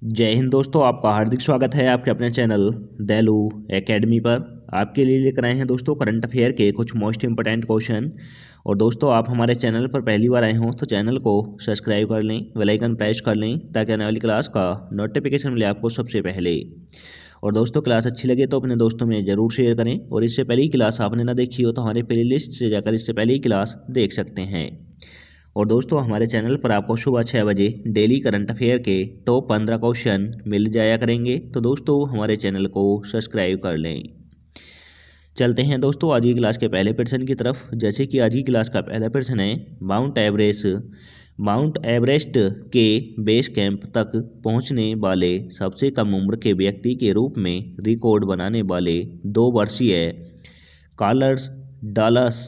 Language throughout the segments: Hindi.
जय हिंद दोस्तों, आपका हार्दिक स्वागत है आपके अपने चैनल दैलू एकेडमी पर। आपके लिए लेकर आए हैं दोस्तों करंट अफेयर के कुछ मोस्ट इंपोर्टेंट क्वेश्चन। और दोस्तों आप हमारे चैनल पर पहली बार आए हों तो चैनल को सब्सक्राइब कर लें, बेल आइकन प्रेस कर लें ताकि आने वाली क्लास का नोटिफिकेशन मिले आपको सबसे पहले। और दोस्तों क्लास अच्छी लगे तो अपने दोस्तों में ज़रूर शेयर करें, और इससे पहले ही क्लास आपने ना देखी हो तो हमारे प्ले लिस्ट से जाकर इससे पहले ही क्लास देख सकते हैं। और दोस्तों हमारे चैनल पर आपको सुबह 6 बजे डेली करंट अफेयर के टॉप 15 क्वेश्चन मिल जाया करेंगे, तो दोस्तों हमारे चैनल को सब्सक्राइब कर लें। चलते हैं दोस्तों आज की क्लास के पहले प्रश्न की तरफ। जैसे कि आज की क्लास का पहला प्रश्न है, माउंट एवरेस्ट के बेस कैंप तक पहुंचने वाले सबसे कम उम्र के व्यक्ति के रूप में रिकॉर्ड बनाने वाले 2 वर्षीय कार्लस डालस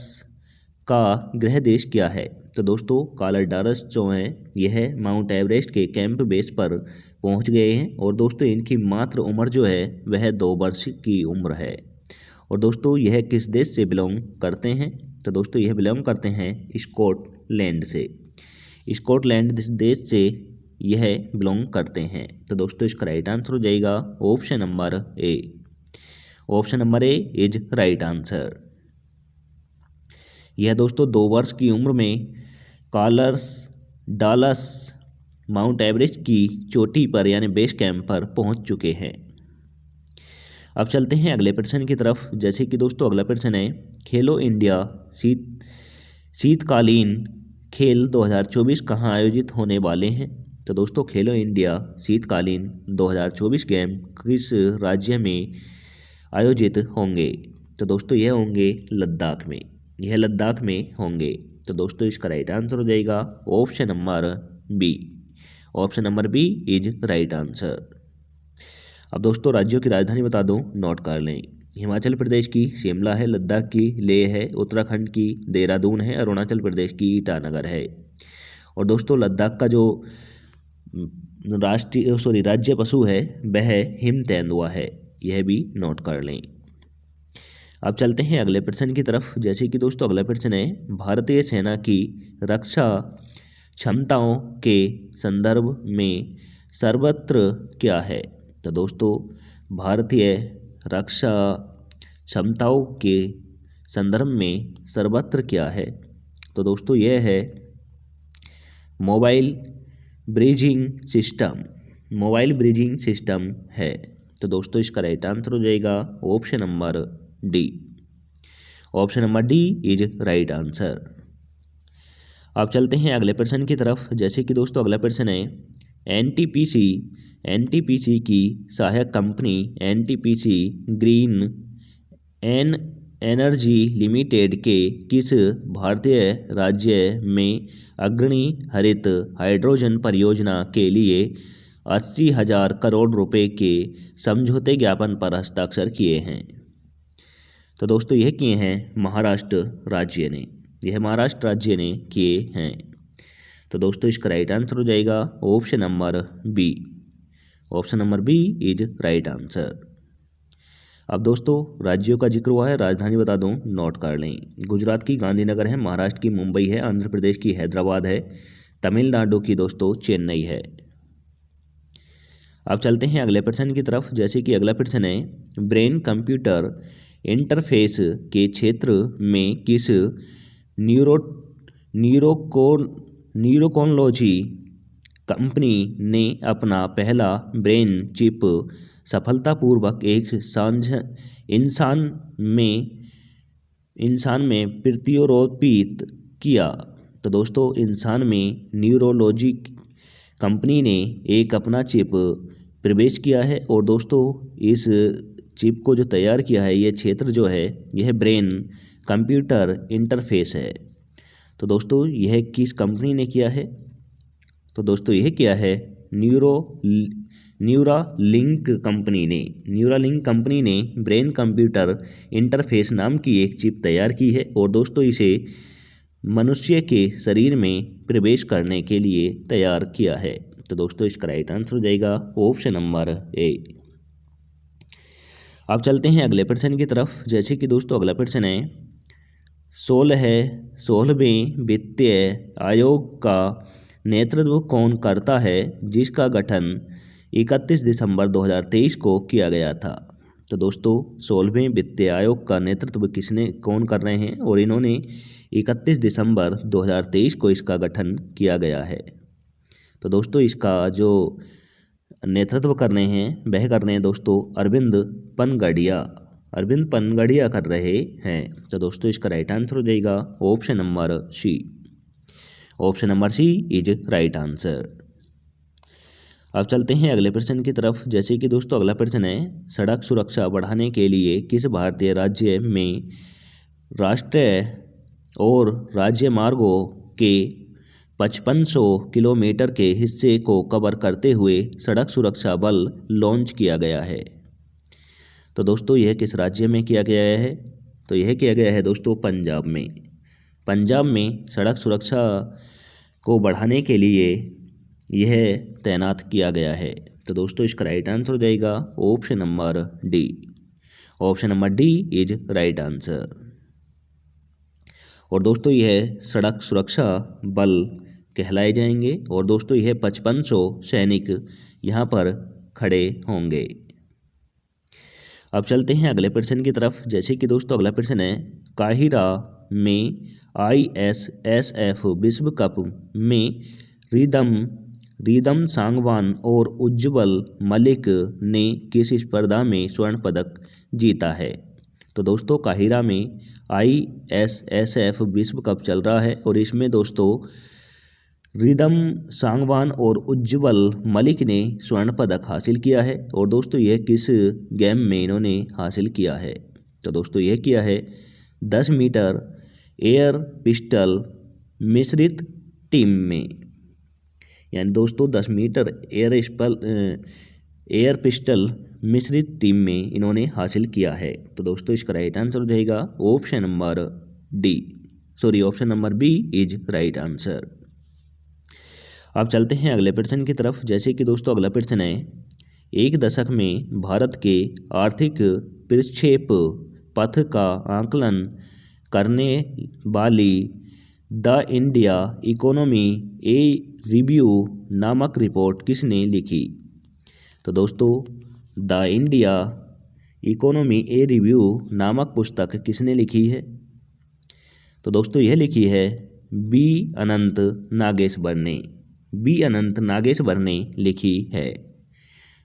का गृह देश क्या है? तो दोस्तों कार्लस डालस जो हैं यह माउंट एवरेस्ट के कैंप बेस पर पहुंच गए हैं, और दोस्तों इनकी मात्र उम्र जो है वह 2 वर्ष की उम्र है। और दोस्तों यह किस देश से बिलोंग करते हैं? तो दोस्तों यह बिलोंग करते हैं स्कॉटलैंड से। स्कॉटलैंड देश से यह बिलोंग करते हैं। तो दोस्तों इसका राइट आंसर हो जाएगा option number A. Option number A is right answer. यह दोस्तों 2 वर्ष की उम्र में कार्लस डालस माउंट एवरेस्ट की चोटी पर यानी बेस कैंप पर पहुंच चुके हैं। अब चलते हैं अगले प्रश्न की तरफ। जैसे कि दोस्तों अगला प्रश्न है, खेलो इंडिया शीतकालीन खेल 2024 कहाँ आयोजित होने वाले हैं? तो दोस्तों खेलो इंडिया शीतकालीन 2024 गेम किस राज्य में आयोजित होंगे? तो दोस्तों यह होंगे लद्दाख में। यह लद्दाख में होंगे। तो दोस्तों इसका राइट आंसर हो जाएगा option number B. Option number B is right answer. अब दोस्तों राज्यों की राजधानी बता दूं, नोट कर लें। हिमाचल प्रदेश की शिमला है, लद्दाख की लेह है, उत्तराखंड की देहरादून है, अरुणाचल प्रदेश की ईटानगर है। और दोस्तों लद्दाख का जो राज्य पशु है वह हिम तेंदुआ है, यह भी नोट कर लें। अब चलते हैं अगले प्रश्न की तरफ। जैसे कि दोस्तों अगला प्रश्न है, भारतीय सेना की रक्षा क्षमताओं के संदर्भ में सर्वत्र क्या है? तो दोस्तों भारतीय रक्षा क्षमताओं के संदर्भ में सर्वत्र क्या है? तो दोस्तों यह है mobile bridging system. Mobile bridging system है। तो दोस्तों इसका राइट आंसर हो जाएगा option number D. Option number D is right answer. अब चलते हैं अगले प्रश्न की तरफ। जैसे कि दोस्तों अगला प्रश्न है, एनटीपीसी की सहायक company NTPC green energy limited के किस भारतीय राज्य में अग्रणी हरित हाइड्रोजन परियोजना के लिए 80,000 करोड़ रुपए के समझौते ज्ञापन पर हस्ताक्षर किए हैं? तो दोस्तों यह किए हैं महाराष्ट्र राज्य ने। यह महाराष्ट्र राज्य ने किए हैं। तो दोस्तों इसका राइट आंसर हो जाएगा option number B. Option number B is right answer. अब दोस्तों राज्यों का जिक्र हुआ है, राजधानी बता दूं, नोट कर लें। गुजरात की गांधीनगर है, महाराष्ट्र की मुंबई है, आंध्र प्रदेश की हैदराबाद है, तमिलनाडु की दोस्तों चेन्नई है। अब चलते हैं अगले प्रश्न की तरफ। जैसे कि अगला प्रश्न है, ब्रेन कंप्यूटर इंटरफेस के क्षेत्र में किस न्यूरोकोनोलॉजी कंपनी ने अपना पहला ब्रेन चिप सफलतापूर्वक एक इंसान में प्रत्यारोपित किया? तो दोस्तों इंसान में न्यूरोलॉजी कंपनी ने एक अपना चिप प्रवेश किया है, और दोस्तों इस चिप को जो तैयार किया है, यह क्षेत्र जो है यह ब्रेन कंप्यूटर इंटरफेस है। तो दोस्तों यह किस कंपनी ने किया है? तो दोस्तों यह किया है न्यूरालिंक कंपनी ने। न्यूरालिंक कंपनी ने ब्रेन कंप्यूटर इंटरफेस नाम की एक चिप तैयार की है, और दोस्तों इसे मनुष्य के शरीर में प्रवेश करने के लिए तैयार किया है। तो दोस्तों इसका राइट आंसर हो जाएगा ऑप्शन नंबर ए। अब चलते हैं अगले प्रश्न की तरफ। जैसे कि दोस्तों अगला प्रश्न है, 16वें वित्तीय आयोग का नेतृत्व कौन करता है जिसका गठन 31 दिसंबर 2023 को किया गया था। तो दोस्तों 16वें वित्तीय आयोग का नेतृत्व कौन कर रहे हैं, और इन्होंने 31 दिसंबर 2023 को इसका गठन किया गया है। तो दोस्तों इसका जो नेतृत्व कर रहे हैं वह कर रहे हैं दोस्तों अरविंद पनगड़िया कर रहे हैं। तो दोस्तों इसका राइट आंसर हो जाएगा option number C. Option number C is right answer. अब चलते हैं अगले प्रश्न की तरफ। जैसे कि दोस्तों अगला प्रश्न है, सड़क सुरक्षा बढ़ाने के लिए किस भारतीय राज्य में राष्ट्रीय और राज्य मार्गों के 5500 किलोमीटर के हिस्से को कवर करते हुए सड़क सुरक्षा बल लॉन्च किया गया है? तो दोस्तों यह किस राज्य में किया गया है? तो यह किया गया है दोस्तों पंजाब में। पंजाब में सड़क सुरक्षा को बढ़ाने के लिए यह तैनात किया गया है। तो दोस्तों इसका राइट आंसर हो जाएगा option number D. Option number D is right answer. और दोस्तों यह सड़क सुरक्षा बल कहलाए जाएंगे, और दोस्तों यह 5500 सैनिक यहाँ पर खड़े होंगे। अब चलते हैं अगले प्रश्न की तरफ। जैसे कि दोस्तों अगला प्रश्न है, काहिरा में ISSF विश्व कप में रिदम सांगवान और उज्ज्वल मलिक ने किस स्पर्धा में स्वर्ण पदक जीता है? तो दोस्तों काहिरा में ISSF विश्व कप चल रहा है, और इसमें दोस्तों रिदम सांगवान और उज्ज्वल मलिक ने स्वर्ण पदक हासिल किया है। और दोस्तों यह किस गेम में इन्होंने हासिल किया है? तो दोस्तों यह किया है 10 मीटर एयर पिस्टल मिश्रित टीम में, यानी दोस्तों 10 मीटर एयर पिस्टल मिश्रित टीम में इन्होंने हासिल किया है। तो दोस्तों इसका राइट आंसर हो जाएगा option number B is right answer. अब चलते हैं अगले प्रश्न की तरफ। जैसे कि दोस्तों अगला प्रश्न है, एक दशक में भारत के आर्थिक प्रक्षेप पथ का आकलन करने वाली the India economy a review नामक रिपोर्ट किसने लिखी? तो दोस्तों the India economy a review नामक पुस्तक किसने लिखी है? तो दोस्तों यह लिखी है बी अनंत नागेश्वर ने लिखी है।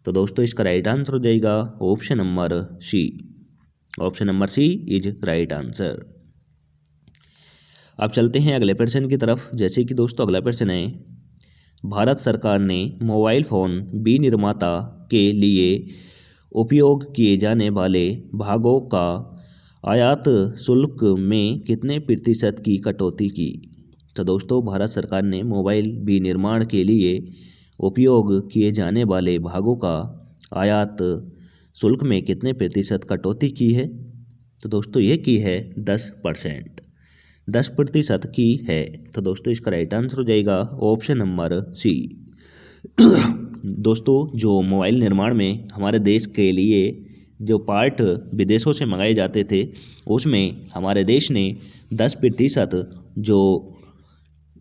तो दोस्तों इसका राइट आंसर हो जाएगा option number C. Option number C is right answer. अब चलते हैं अगले प्रश्न की तरफ। जैसे कि दोस्तों अगला प्रश्न है, भारत सरकार ने मोबाइल फ़ोन विनिर्माता के लिए उपयोग किए जाने वाले भागों का आयात शुल्क में कितने प्रतिशत की कटौती की? तो दोस्तों भारत सरकार ने मोबाइल विनिर्माण के लिए उपयोग किए जाने वाले भागों का आयात शुल्क में कितने प्रतिशत कटौती की है? तो दोस्तों ये की है 10% की है। तो दोस्तों इसका राइट आंसर हो जाएगा ऑप्शन नंबर सी। दोस्तों जो मोबाइल निर्माण में हमारे देश के लिए जो पार्ट विदेशों से मंगाए जाते थे, उसमें हमारे देश ने 10% जो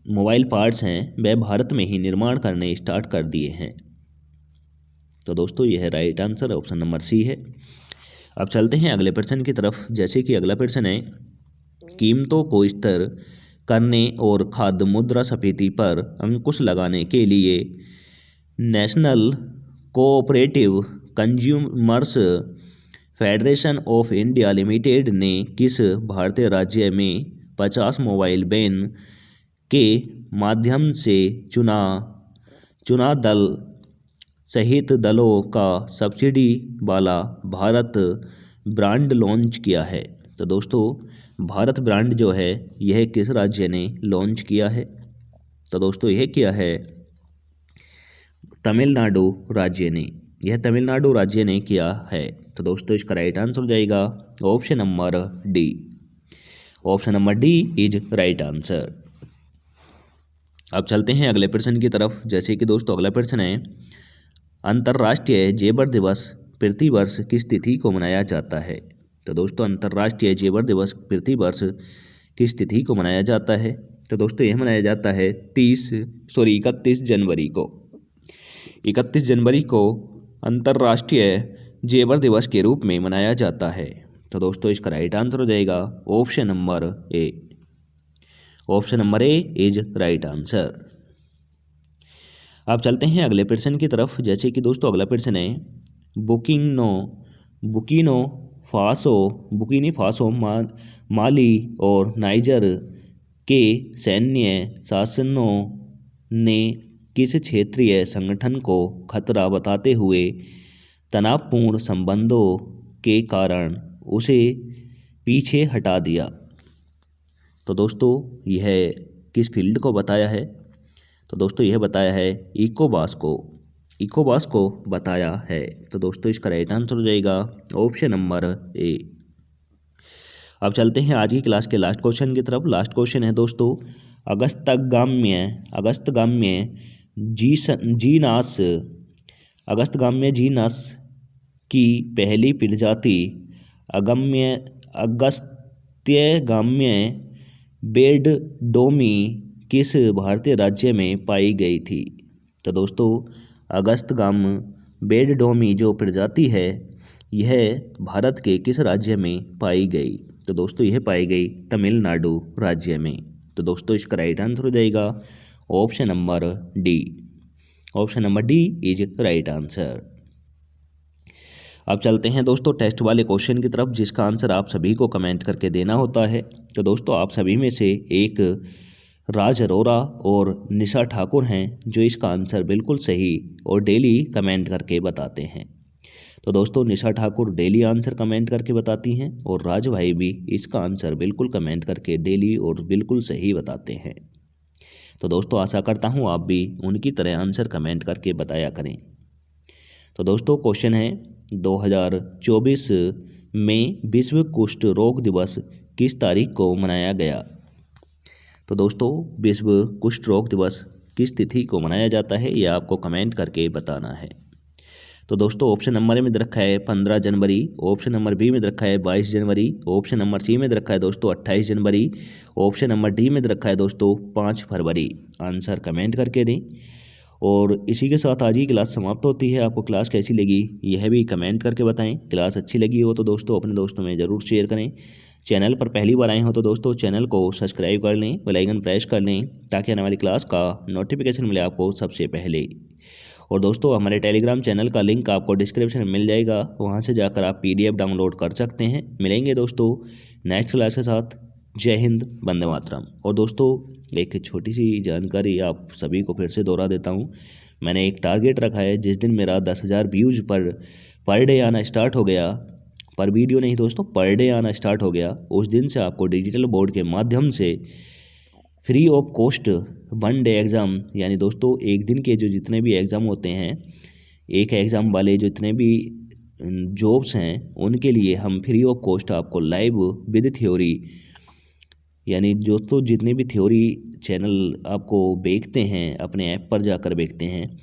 मोबाइल पार्ट्स हैं वह भारत में ही निर्माण करने स्टार्ट कर दिए हैं। तो दोस्तों यह right answer option number C है। अब चलते हैं अगले प्रश्न की तरफ। जैसे कि अगला प्रश्न है, कीमतों को स्थिर करने और खाद्य मुद्रास्फीति पर अंकुश लगाने के लिए national cooperative consumers federation of India limited ने किस भारतीय राज्य में 50 मोबाइल वैन के माध्यम से चुना दल सहित दलों का सब्सिडी वाला भारत ब्रांड लॉन्च किया है? तो दोस्तों भारत ब्रांड जो है यह किस राज्य ने लॉन्च किया है? तो दोस्तों यह किया है तमिलनाडु राज्य ने। यह तमिलनाडु राज्य ने किया है। तो दोस्तों इसका राइट आंसर हो जाएगा option number D. Option number D is right answer. अब चलते हैं अगले प्रश्न की तरफ। जैसे कि दोस्तों अगला प्रश्न है, अंतर्राष्ट्रीय जेवर दिवस प्रतिवर्ष किस तिथि को मनाया जाता है? तो दोस्तों अंतर्राष्ट्रीय जेवर दिवस प्रतिवर्ष किस तिथि को मनाया जाता है? तो दोस्तों यह मनाया जाता है 31 जनवरी को। 31 जनवरी को अंतर्राष्ट्रीय जेवर दिवस के रूप में मनाया जाता है? तो दोस्तों इसका राइट आंसर हो जाएगा option number A. Option number A is right answer. अब चलते हैं अगले प्रश्न की तरफ। जैसे कि दोस्तों अगला प्रश्न है बुकीनी फासो माली और नाइजर के सैन्य शासनों ने किस क्षेत्रीय संगठन को खतरा बताते हुए तनावपूर्ण संबंधों के कारण उसे पीछे हटा दिया? तो दोस्तों यह किस फील्ड को बताया है? तो दोस्तों यह बताया है इकोवास को बताया है। तो दोस्तों इसका राइट आंसर हो जाएगा ऑप्शन नंबर ए। अब चलते हैं आज की क्लास के लास्ट क्वेश्चन की तरफ। लास्ट क्वेश्चन है दोस्तों अगस्त्यगाम्य जीनस की पहली प्रजाति अगस्त्यगाम्य बेरडोमी किस भारतीय राज्य में पाई गई थी? तो दोस्तों अगस्त्यगाम्य बेरडोमी जो प्रजाति है यह भारत के किस राज्य में पाई गई? तो दोस्तों यह पाई गई तमिलनाडु राज्य में। तो दोस्तों इसका राइट आंसर हो जाएगा option number D. Option number D is right answer. अब चलते हैं दोस्तों टेस्ट वाले क्वेश्चन की तरफ, जिसका आंसर आप सभी को कमेंट करके देना होता है। तो दोस्तों आप सभी में से एक राज अरोरा और निशा ठाकुर हैं जो इसका आंसर बिल्कुल सही और डेली कमेंट करके बताते हैं। तो दोस्तों निशा ठाकुर डेली आंसर कमेंट करके बताती हैं और राज भाई भी इसका आंसर बिल्कुल कमेंट करके डेली और बिल्कुल सही बताते हैं। तो दोस्तों आशा करता हूँ आप भी उनकी तरह आंसर कमेंट करके बताया करें। तो दोस्तों क्वेश्चन है 2024 में विश्व कुष्ठ रोग दिवस किस तारीख को मनाया गया? तो दोस्तों विश्व कुष्ठ रोग दिवस किस तिथि को मनाया जाता है यह आपको कमेंट करके बताना है। तो दोस्तों ऑप्शन नंबर ए में दे रखा है 15 जनवरी, ऑप्शन नंबर बी में दे रखा है 22 जनवरी, ऑप्शन नंबर सी में दे रखा है दोस्तों 28 जनवरी, ऑप्शन नंबर डी में दे रखा है दोस्तों 5 फरवरी। आंसर कमेंट करके दें। और इसी के साथ आज की क्लास समाप्त होती है। आपको क्लास कैसी लगी यह भी कमेंट करके बताएं। क्लास अच्छी लगी हो तो दोस्तों अपने दोस्तों में ज़रूर शेयर करें। चैनल पर पहली बार आए हो तो दोस्तों चैनल को सब्सक्राइब कर लें, बेल आइकन प्रेस कर लें ताकि आने वाली क्लास का नोटिफिकेशन मिले आपको सबसे पहले। और दोस्तों हमारे टेलीग्राम चैनल का लिंक आपको डिस्क्रिप्शन में मिल जाएगा, वहां से जाकर आप PDF डाउनलोड कर सकते हैं। मिलेंगे दोस्तों नेक्स्ट क्लास के साथ। जय हिंद, वंदे मातरम। और दोस्तों एक छोटी सी जानकारी आप सभी को फिर से दोहरा देता हूं। मैंने एक टारगेट रखा है, जिस दिन मेरा 10,000 व्यूज़ पर डे आना स्टार्ट हो गया, पर वीडियो नहीं दोस्तों, पर डे आना स्टार्ट हो गया, उस दिन से आपको डिजिटल बोर्ड के माध्यम से free of cost 1 day exam, यानी दोस्तों एक दिन के जो जितने भी एग्ज़ाम होते हैं, एक एग्ज़ाम वाले जो जितने भी जॉब्स हैं उनके लिए हम फ्री ऑफ कॉस्ट आपको लाइव विद थ्योरी, यानी दोस्तों जितने भी थ्योरी चैनल आपको देखते हैं अपने ऐप पर जाकर देखते हैं,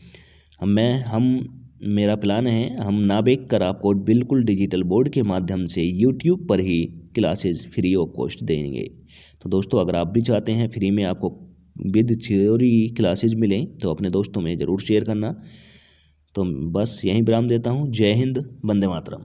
मेरा प्लान है हम ना बेच कर आपको बिल्कुल डिजिटल बोर्ड के माध्यम से यूट्यूब पर ही क्लासेस फ्री ऑफ कॉस्ट देंगे। तो दोस्तों अगर आप भी चाहते हैं फ्री में आपको विद थ्योरी क्लासेस मिलें तो अपने दोस्तों में ज़रूर शेयर करना। तो बस यहीं विराम देता हूँ। जय हिंद, वंदे मातरम।